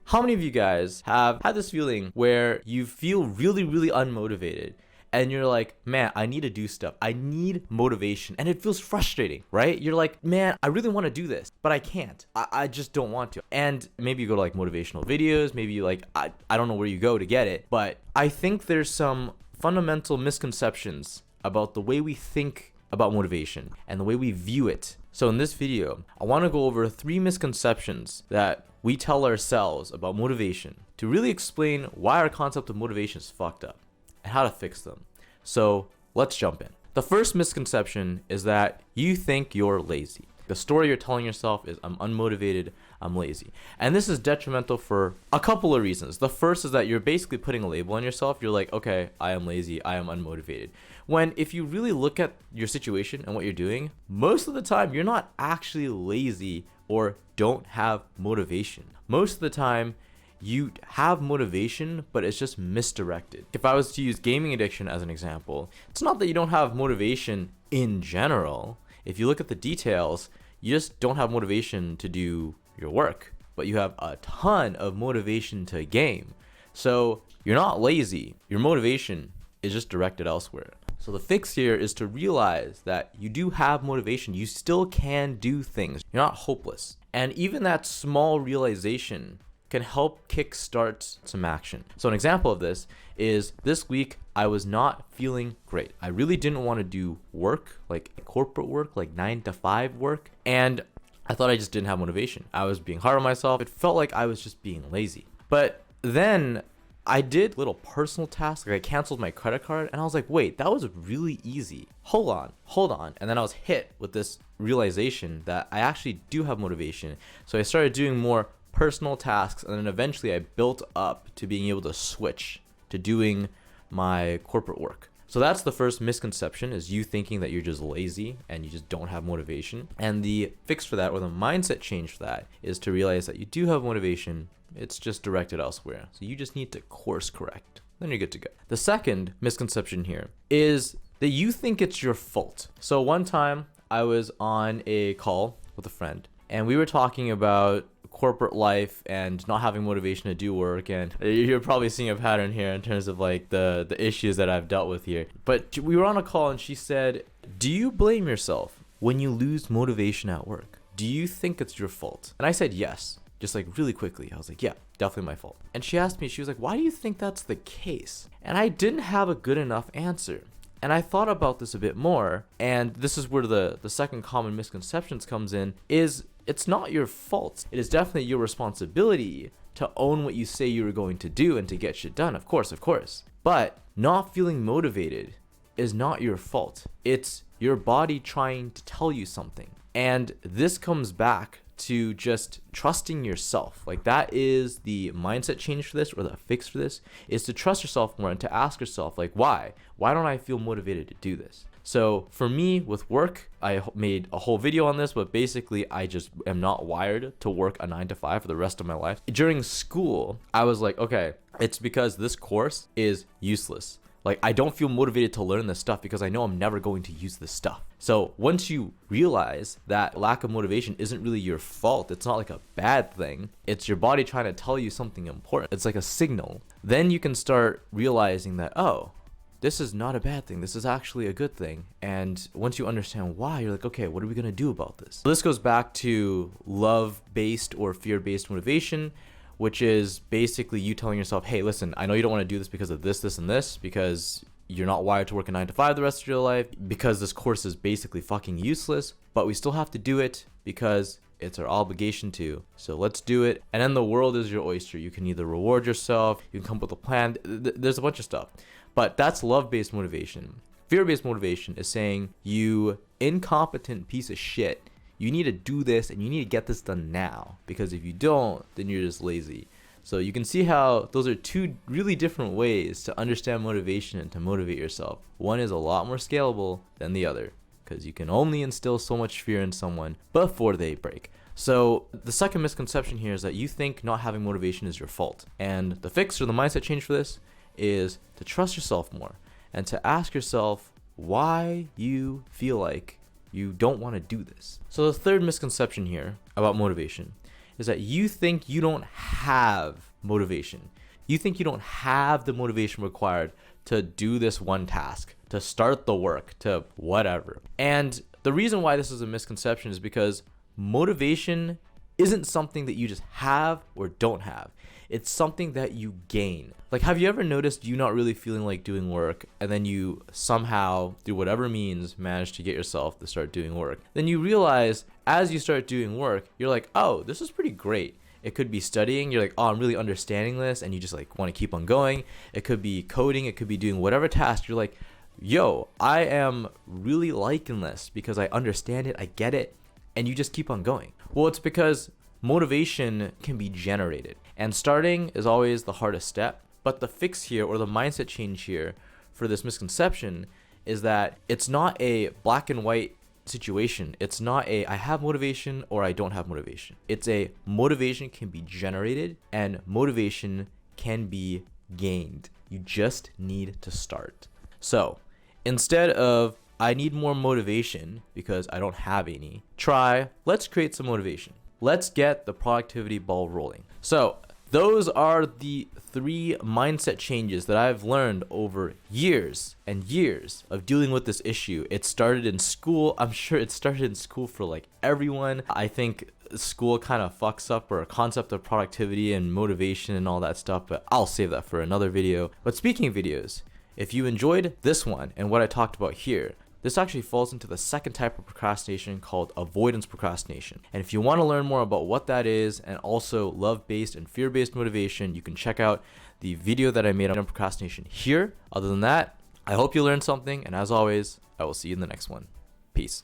How many of you guys have had this feeling where you feel really, really unmotivated and you're like, man, I need to do stuff. I need motivation. And it feels frustrating, right? You're like, man, I really want to do this, but I can't. I just don't want to. And maybe you go to like motivational videos. Maybe you like, I don't know where you go to get it. But I think there's some fundamental misconceptions about the way we think about motivation and the way we view it. So in this video, I want to go over 3 misconceptions that we tell ourselves about motivation to really explain why our concept of motivation is fucked up and how to fix them. So let's jump in. The first misconception is that you think you're lazy. The story you're telling yourself is, I'm unmotivated, I'm lazy. And this is detrimental for a couple of reasons. The first is that you're basically putting a label on yourself. You're like, okay, I am lazy, I am unmotivated. When if you really look at your situation and what you're doing, most of the time you're not actually lazy or don't have motivation. Most of the time you have motivation, but it's just misdirected. If I was to use gaming addiction as an example, it's not that you don't have motivation in general. If you look at the details, you just don't have motivation to do your work, but you have a ton of motivation to game. So you're not lazy. Your motivation is just directed elsewhere. So the fix here is to realize that you do have motivation. You still can do things. You're not hopeless. And even that small realization can help kickstart some action. So an example of this is this week I was not feeling great. I really didn't want to do work, like corporate work, like 9 to 5 work. And I thought I just didn't have motivation. I was being hard on myself. It felt like I was just being lazy. But then I did little personal tasks. Like I canceled my credit card and I was like, wait, that was really easy. Hold on. And then I was hit with this realization that I actually do have motivation. So I started doing more personal tasks, and then eventually I built up to being able to switch to doing my corporate work. So that's the first misconception, is you thinking that you're just lazy and you just don't have motivation. And the fix for that, or the mindset change for that, is to realize that you do have motivation. It's just directed elsewhere. So you just need to course correct. Then you're good to go. The second misconception here is that you think it's your fault. So one time I was on a call with a friend and we were talking about corporate life and not having motivation to do work, and you're probably seeing a pattern here in terms of like the issues that I've dealt with here. But we were on a call and she said, do you blame yourself when you lose motivation at work? Do you think it's your fault? And I said yes, just like really quickly. I was like, yeah, definitely my fault. And she asked me, she was like, why do you think that's the case? And I didn't have a good enough answer. And I thought about this a bit more, and this is where the second common misconceptions comes in, is it's not your fault. It is definitely your responsibility to own what you say you were going to do and to get shit done, of course. But not feeling motivated is not your fault. It's your body trying to tell you something. And this comes back to just trusting yourself. Like that is the mindset change for this, or the fix for this, is to trust yourself more and to ask yourself, like, why don't I feel motivated to do this? So for me with work, I made a whole video on this, but basically I just am not wired to work a 9 to 5 for the rest of my life. During school, I was like, okay, it's because this course is useless. Like I don't feel motivated to learn this stuff because I know I'm never going to use this stuff. So once you realize that lack of motivation isn't really your fault, it's not like a bad thing, it's your body trying to tell you something important. It's like a signal. Then you can start realizing that, oh, this is not a bad thing. This is actually a good thing. And once you understand why, you're like, okay, what are we going to do about this? So this goes back to love-based or fear-based motivation, which is basically you telling yourself, hey, listen, I know you don't want to do this because of this, and this, because you're not wired to work a 9 to 5 the rest of your life, because this course is basically fucking useless, but we still have to do it because it's our obligation to. So let's do it. And then the world is your oyster. You can either reward yourself, you can come up with a plan. There's a bunch of stuff. But that's love-based motivation. Fear-based motivation is saying, you incompetent piece of shit, you need to do this and you need to get this done now, because if you don't, then you're just lazy. So you can see how those are 2 really different ways to understand motivation and to motivate yourself. One is a lot more scalable than the other, because you can only instill so much fear in someone before they break. So the second misconception here is that you think not having motivation is your fault. And the fix, or the mindset change for this, is to trust yourself more and to ask yourself why you feel like you don't want to do this. So the third misconception here about motivation is that you think you don't have motivation. You think you don't have the motivation required to do this one task, to start the work, to whatever. And the reason why this is a misconception is because motivation isn't something that you just have or don't have. It's something that you gain. Like, have you ever noticed you not really feeling like doing work, and then you somehow, through whatever means, manage to get yourself to start doing work? Then you realize as you start doing work, you're like, oh, this is pretty great. It could be studying. You're like, oh, I'm really understanding this, and you just like want to keep on going. It could be coding. It could be doing whatever task. You're like, yo, I am really liking this because I understand it. I get it. And you just keep on going. Well, it's because motivation can be generated, and starting is always the hardest step. But the fix here, or the mindset change here for this misconception, is that it's not a black and white situation. It's not a I have motivation or I don't have motivation. It's a motivation can be generated and motivation can be gained. You just need to start. So instead of I need more motivation because I don't have any, try let's create some motivation. Let's get the productivity ball rolling. So those are the 3 mindset changes that I've learned over years and years of dealing with this issue. It started in school. I'm sure it started in school for like everyone. I think school kind of fucks up our concept of productivity and motivation and all that stuff, but I'll save that for another video. But speaking of videos, if you enjoyed this one and what I talked about here, this actually falls into the second type of procrastination called avoidance procrastination. And if you want to learn more about what that is, and also love-based and fear-based motivation, you can check out the video that I made on procrastination here. Other than that, I hope you learned something, and as always, I will see you in the next one. Peace.